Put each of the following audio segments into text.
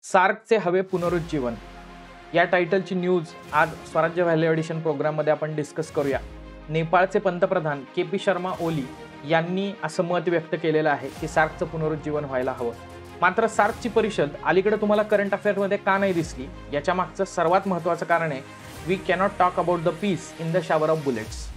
सार्कचे हवे पुनरुज्जीवन या टायटलची न्यूज आज स्वराज्य व्हॅल्यू एडिशन प्रोग्राममध्ये आपण डिस्कस करूया। नेपाळचे पंतप्रधान के.पी. शर्मा ओली यांनी असं मत व्यक्त केलेलं आहे की सार्कचं पुनरुज्जीवन व्हायला हवं। मात्र सार्कची परिषद अलीकडे तुम्हाला करंट अफेअरमध्ये का नाही दिसली याच्या मागचं सर्वात महत्त्वाचं कारण आहे we cannot talk about the peace in the shower of bullets.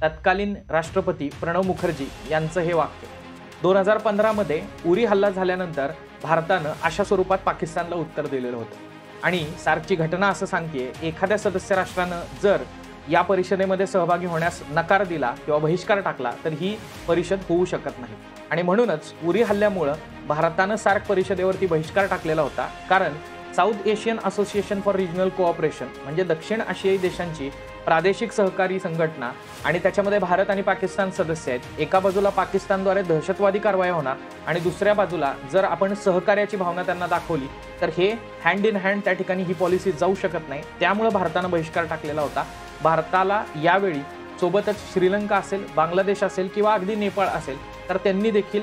तत्कालीन राष्ट्रपती प्रणव मुखर्जी यांचं हे वाक्य 2015 मध्ये उरी हल्ला झाल्यानंतर भारतानं अशा स्वरूपात पाकिस्तानला उत्तर दिलेलं होतं आणि सार्कची घटना असं सांगते एखाद्या सदस्य राष्ट्रानं जर या परिषदेमध्ये सहभागी होण्यास नकार दिला किंवा बहिष्कार टाकला तर ही परिषद होऊ शकत नाही आणि म्हणूनच उरी हल्ल्यामुळे भारतानं सार्क परिषदेवरती बहिष्कार टाकलेला होता। कारण south Asian association for regional cooperation म्हणजे दक्षिण आशियाई देशांची प्रादेशिक सहकारी संघटना आणि त्याच्यामध्ये भारत आणि पाकिस्तान सदस्य आहेत। एका बाजूला पाकिस्तानद्वारे दहशतवादी कारवाया होणार आणि दुसऱ्या बाजूला जर आपण सहकार्याची भावना त्यांना दाखवली तर हे हँड इन हँड त्या ठिकाणी ही पॉलिसी जाऊ शकत नाही। त्यामुळे भारतानं बहिष्कार टाकलेला होता। भारताला यावेळी सोबतच श्रीलंका असेल, बांगलादेश असेल किंवा अगदी नेपाळ असेल तर त्यांनी देखील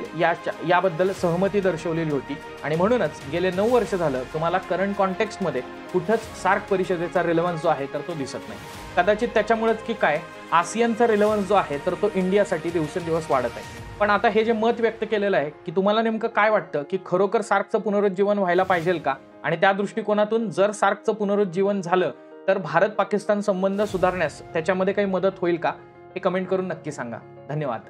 याबद्दल सहमती दर्शवलेली होती आणि म्हणूनच गेले 9 वर्ष झालं तुम्हाला करंट कॉन्टेक्स्टमध्ये कुठंच सार्क परिषदेचा रिलेव्हन्स जो आहे तर तो दिसत नाही। कदाचित त्याच्यामुळेच की काय आसियानचा रिलेव्हन्स जो आहे तर तो इंडियासाठी दिवसेंदिवस वाढत आहे। पण आता हे जे मत व्यक्त केलेलं आहे की तुम्हाला नेमकं काय वाटतं की खरोखर सार्कचं पुनरुज्जीवन व्हायला पाहिजे का आणि त्या दृष्टिकोनातून जर सार्कचं पुनरुज्जीवन झालं तर भारत पाकिस्तान संबंध सुधारण्यास त्याच्यामध्ये काही मदत होईल का हे कमेंट करून नक्की सांगा। धन्यवाद।